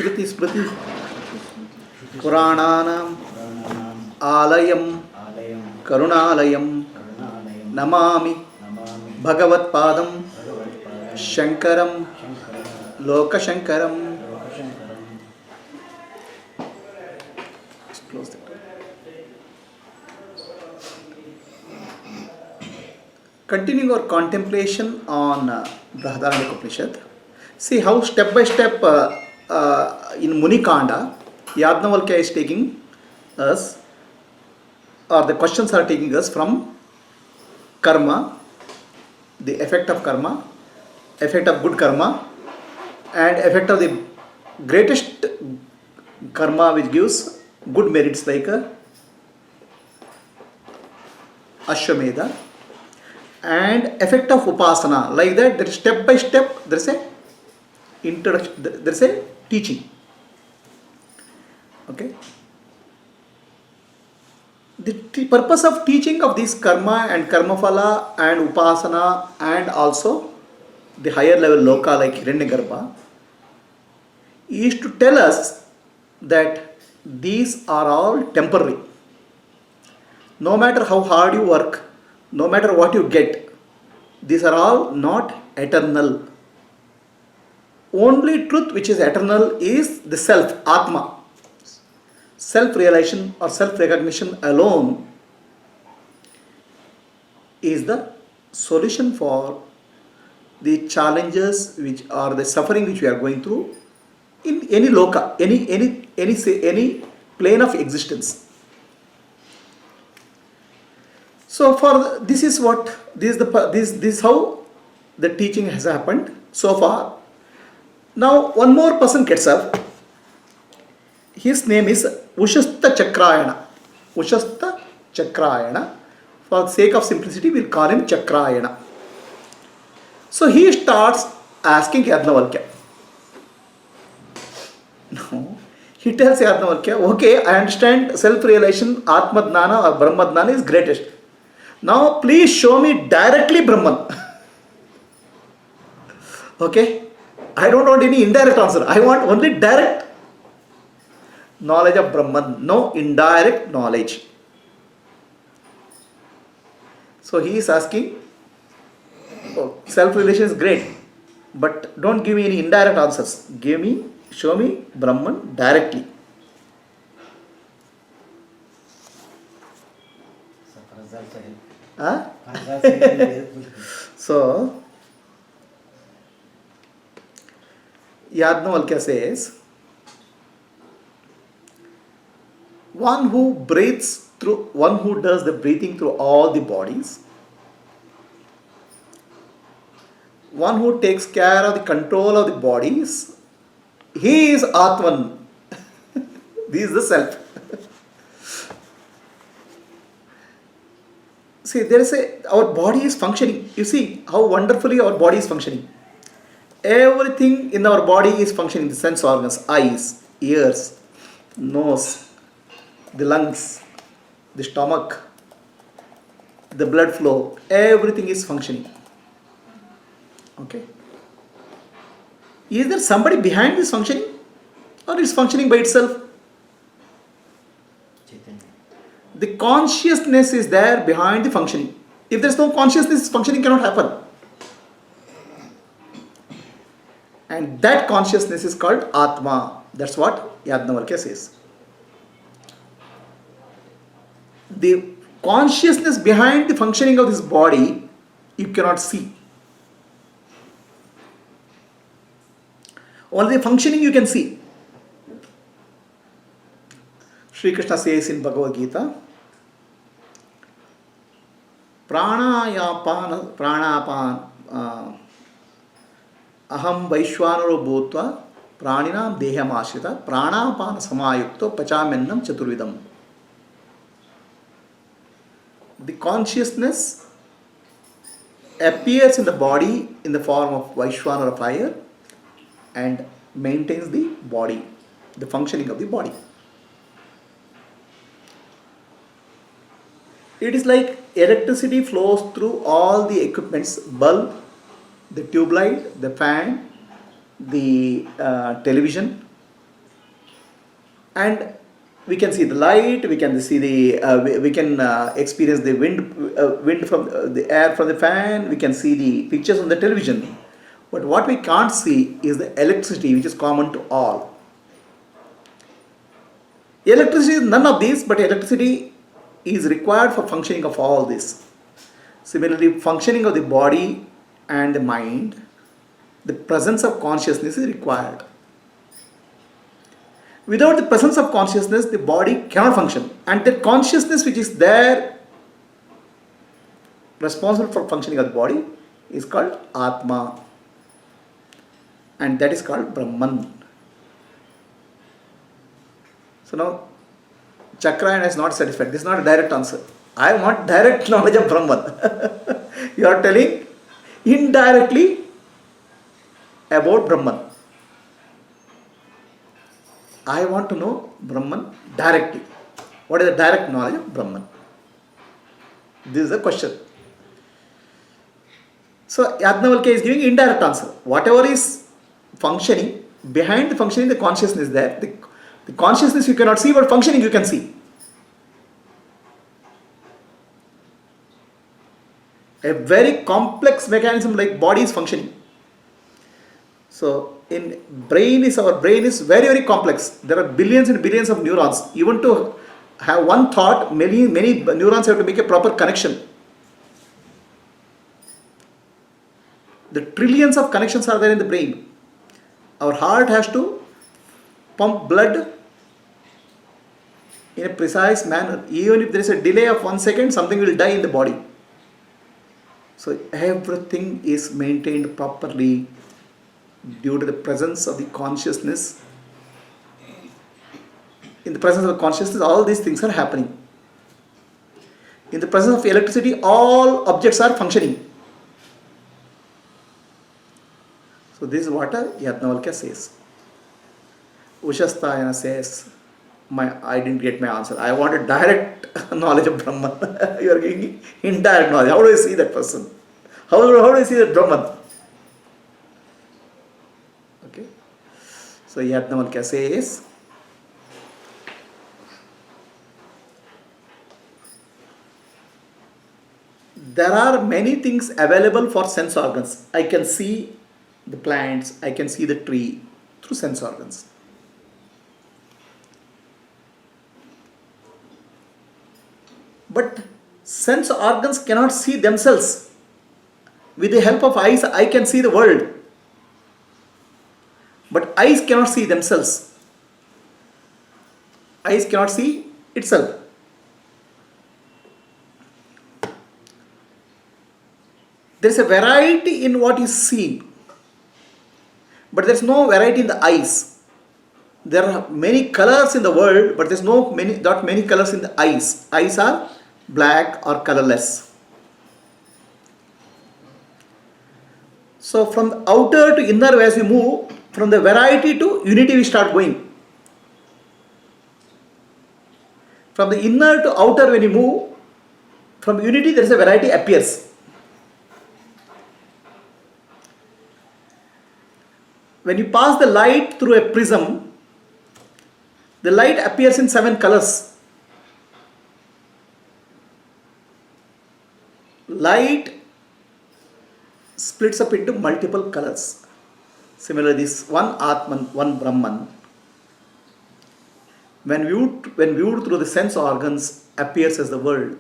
Shruti Smriti Purananam Alayam Karunalayam Namami Bhagavat Padam Shankaram Lokashankaram. Close that. Continuing our contemplation on Brihadaranyaka Upanishad, see how step by step in Munikanda, Yajnavalkya is taking us, or the questions are taking us from karma, the effect of karma, effect of good karma, and effect of the greatest karma which gives good merits like Ashwamedha, and effect of upasana. Like that, there is step by step, there is a introduction, there is a teaching. Okay. The purpose of teaching of this karma and karma phala and upasana and also the higher level loka like Hiranyagarbha is to tell us that these are all temporary. No matter how hard you work, no matter what you get, these are all not eternal. Only truth which is eternal is the self, Atma. Self-realization or self-recognition alone is the solution for the challenges which are the suffering which we are going through in any loka, any plane of existence. So for this is what this is how the teaching has happened so far. Now one more person gets up. His name is Ushasta Chakrayana. Ushasta Chakrayana. For the sake of simplicity, we'll call him Chakrayana. So he starts asking Yajnavalkya. No. He tells Yajnavalkya, okay, I understand self-realization, Atma-dnana or Brahma-dnana is greatest. Now please show me directly Brahman. Okay? I don't want any indirect answer. I want only direct knowledge of Brahman, no indirect knowledge. So he is asking, oh, self-realization is great, but don't give me any indirect answers. Show me Brahman directly. So, Yajnavalkya says, one who breathes through, one who does the breathing through all the bodies, one who takes care of the control of the bodies, he is Atman. This is the self. See, our body is functioning. You see how wonderfully our body is functioning. Everything in our body is functioning. The sense organs, eyes, ears, nose, the lungs, the stomach, the blood flow, everything is functioning. Okay. Is there somebody behind this functioning? Or is functioning by itself? The consciousness is there behind the functioning. If there is no consciousness, functioning cannot happen. And that consciousness is called Atma. That's what Yajnavalkya says. The consciousness behind the functioning of this body, you cannot see. Only the functioning you can see. Sri Krishna says in Bhagavad Gita, Pranayapan aham vaishwanaro bhutva praninam deham ashrita pranapan samayukto pachamennam chaturvidam. The consciousness appears in the body in the form of Vaishwanara fire and maintains the body, the functioning of the body. It is like electricity flows through all the equipments, bulb, the tube light, the fan, the television, and we can see the light, we can see the we can experience the wind from the air from the fan, we can see the pictures on the television, but what we can't see is the electricity, which is common to all. Electricity is none of these, but electricity is required for functioning of all this. Similarly, functioning of the body and the mind, the presence of consciousness is required. Without the presence of consciousness, the body cannot function. And the consciousness which is there, responsible for functioning of the body, is called Atma. And that is called Brahman. So now, Chakrayana is not satisfied. This is not a direct answer. I want direct knowledge of Brahman. You are telling indirectly about Brahman. I want to know Brahman directly. What is the direct knowledge of Brahman? This is the question. So Yajnavalkya is giving indirect answer. Whatever is functioning, behind the functioning, the consciousness is there. The consciousness you cannot see, but functioning you can see. A very complex mechanism like body is functioning. So our brain is very, very complex. There are billions and billions of neurons. Even to have one thought, many neurons have to make a proper connection. The trillions of connections are there in the brain. Our heart has to pump blood in a precise manner. Even if there is a delay of 1 second, something will die in the body. So everything is maintained properly due to the presence of the consciousness. In the presence of the consciousness, all these things are happening. In the presence of electricity, all objects are functioning. So this is what Yajnavalkya says. Ushastayana says, I didn't get my answer. I wanted direct knowledge of Brahman. You are giving indirect knowledge. How do I see that person? How do I see that Brahman? Okay. So Yajnavalkya says, there are many things available for sense organs. I can see the plants, I can see the tree through sense organs. But sense organs cannot see themselves. With the help of eyes, I can see the world. But eyes cannot see themselves. Eyes cannot see itself. There is a variety in what is seen, but there is no variety in the eyes. There are many colors in the world, but there is not many colors in the eyes. Eyes are black or colorless. So from the outer to inner, as we move, from the variety to unity we start going. From the inner to outer when you move, from unity there is a variety appears. When you pass the light through a prism, the light appears in 7 colors. Light splits up into multiple colors. Similarly, this one Atman, one Brahman, when viewed through the sense organs, appears as the world.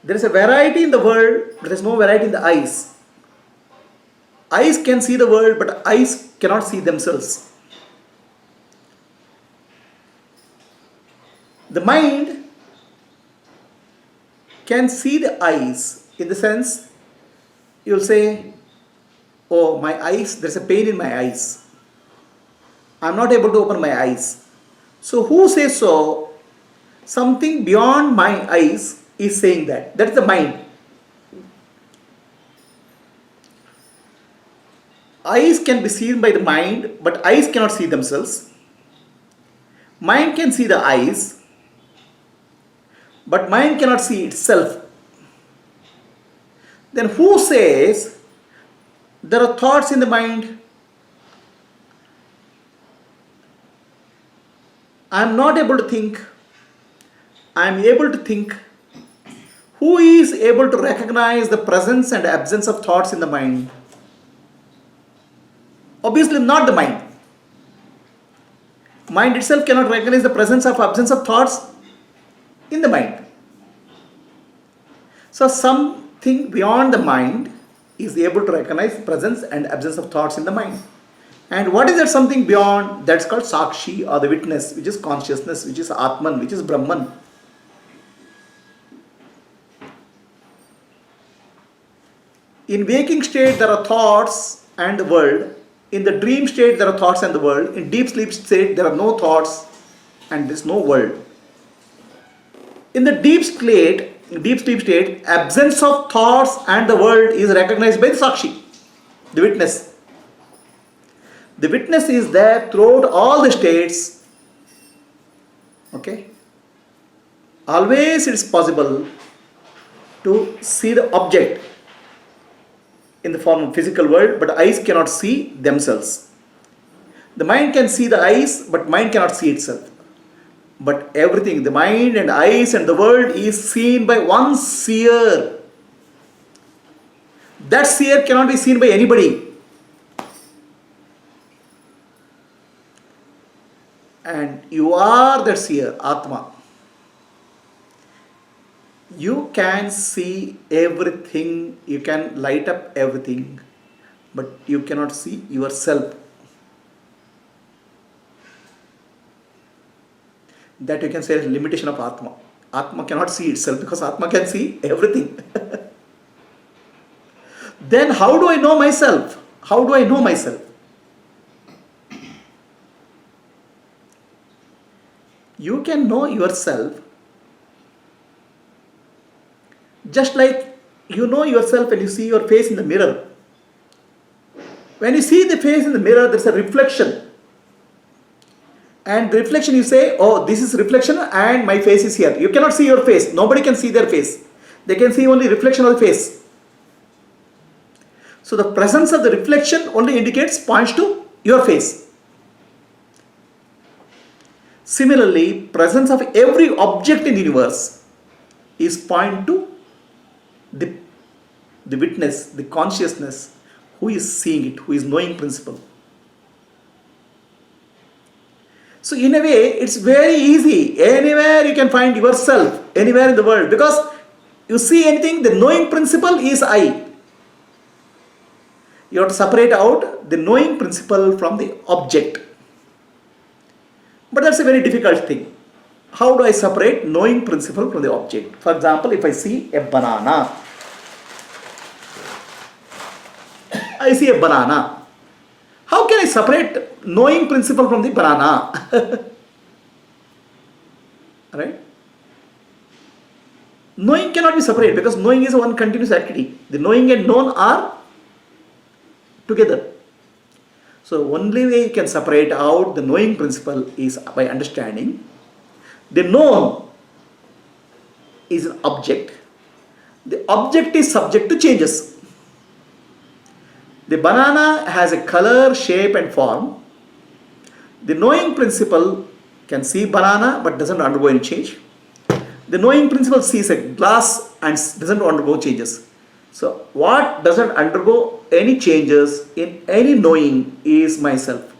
There is a variety in the world, but there is no variety in the eyes. Eyes can see the world, but eyes cannot see themselves. The mind can see the eyes, in the sense, you will say, oh, my eyes, there is a pain in my eyes. I am not able to open my eyes. So who says so? Something beyond my eyes is saying that. That is the mind. Eyes can be seen by the mind, but eyes cannot see themselves. Mind can see the eyes, but mind cannot see itself. Then who says There are thoughts in the mind. I am not able to think. I am able to think. Who is able to recognize the presence and absence of thoughts in the mind? Obviously not the mind. Mind itself cannot recognize the presence or absence of thoughts in the mind. So something beyond the mind is able to recognize the presence and absence of thoughts in the mind. And what is that something beyond? That's called Sakshi, or the witness, which is consciousness, which is Atman, which is Brahman. In waking state there are thoughts and the world. In the dream state there are thoughts and the world. In deep sleep state there are no thoughts and there is no world. In the deep sleep state, absence of thoughts and the world is recognized by the Sakshi, the witness. The witness is there throughout all the states. Okay? Always it is possible to see the object in the form of physical world, but eyes cannot see themselves. The mind can see the eyes, but mind cannot see itself. But everything, the mind and eyes and the world is seen by one seer. That seer cannot be seen by anybody. And you are that seer, Atma. You can see everything, you can light up everything, but you cannot see yourself. That you can say is a limitation of Atma. Atma cannot see itself because Atma can see everything. Then how do I know myself? How do I know myself? You can know yourself just like you know yourself when you see your face in the mirror. When you see the face in the mirror, there's a reflection. And the reflection you say, oh, this is reflection and my face is here. You cannot see your face. Nobody can see their face. They can see only reflection of the face. So the presence of the reflection only points to your face. Similarly, presence of every object in the universe is point to the witness, the consciousness, who is seeing it, who is knowing principle. So in a way, it's very easy. Anywhere you can find yourself, anywhere in the world. Because you see anything, the knowing principle is I. You have to separate out the knowing principle from the object. But that's a very difficult thing. How do I separate knowing principle from the object? For example, if I see a banana, I see a banana. How can I separate knowing principle from the banana? Right? Knowing cannot be separated because knowing is one continuous activity. The knowing and known are together. So only way you can separate out the knowing principle is by understanding the known is an object. The object is subject to changes. The banana has a color, shape and form. The knowing principle can see banana but doesn't undergo any change. The knowing principle sees a glass and doesn't undergo changes. So what doesn't undergo any changes in any knowing is myself.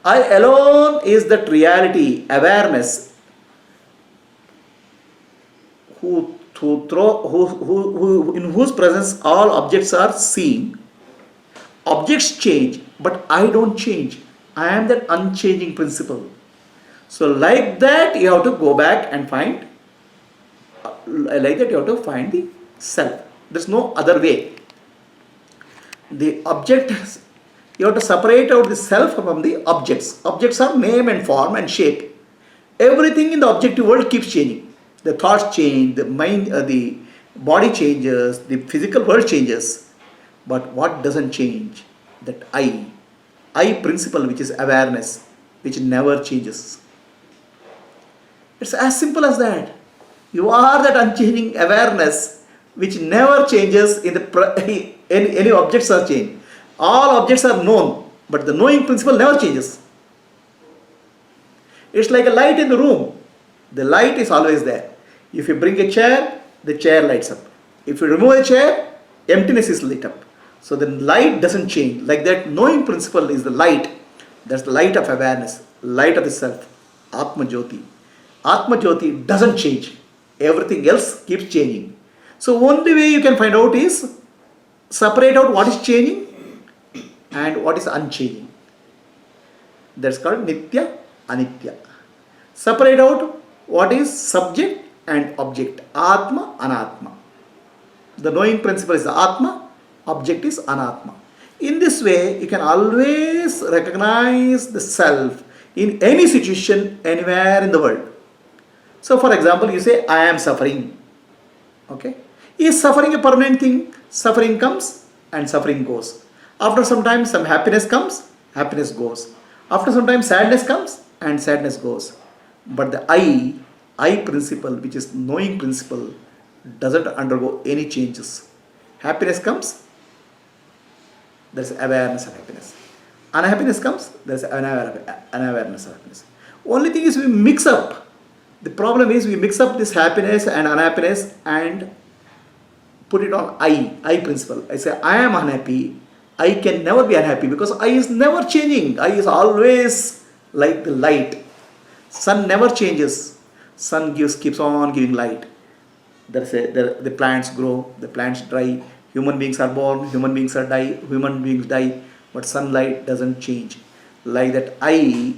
I alone is that reality, awareness, in whose presence all objects are seen. Objects change, but I don't change. I am that unchanging principle. So like that you have to go back and find, like that you have to find the self. There's no other way. The object, you have to separate out the self from the objects. Objects are name and form and shape. Everything in the objective world keeps changing. The thoughts change, the mind, the body changes, the physical world changes. But what doesn't change? That I principle, which is awareness, which never changes. It's as simple as that. You are that unchanging awareness which never changes in the any objects are changed. All objects are known, but the knowing principle never changes. It's like a light in the room. The light is always there. If you bring a chair, the chair lights up. If you remove a chair, emptiness is lit up. So the light doesn't change. Like that, knowing principle is the light. That's the light of awareness, light of the self, Atma Jyoti. Atma Jyoti doesn't change. Everything else keeps changing. So only way you can find out is separate out what is changing and what is unchanging. That's called Nitya, Anitya. Separate out what is subject and object. Atma, Anatma. The knowing principle is the Atma, object is Anatma. In this way, you can always recognize the self in any situation, anywhere in the world. So for example, you say, I am suffering. Okay? Is suffering a permanent thing? Suffering comes and suffering goes. After some time, some happiness comes, happiness goes. After some time, sadness comes and sadness goes. But the I principle, which is knowing principle, doesn't undergo any changes. Happiness comes, there is awareness of happiness. Unhappiness comes, there is unawareness of happiness. Only thing is we mix up. The problem is we mix up this happiness and unhappiness and put it on I principle. I say I am unhappy. I can never be unhappy because I is never changing. I is always like the light. Sun never changes. Sun keeps on giving light. The plants grow, the plants dry. Human beings are born, human beings human beings die. But sunlight doesn't change. Like that I,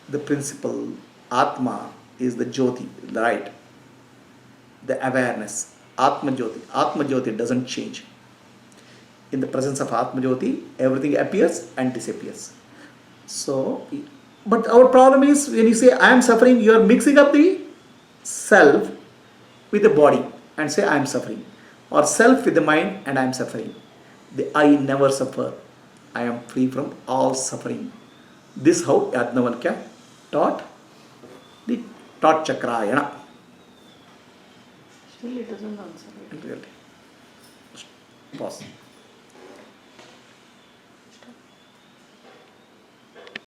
the principle, Atma, is the Jyoti, the light, the awareness, Atma Jyoti. Atma Jyoti doesn't change. In the presence of Atma Jyoti, everything appears and disappears. So, but our problem is when you say I am suffering, you are mixing up the self with the body and say I am suffering, or self with the mind and I am suffering. The I never suffer. I am free from all suffering. This how Yajnavalkya taught the Chakrayana. Still it doesn't answer it. Really. Pause.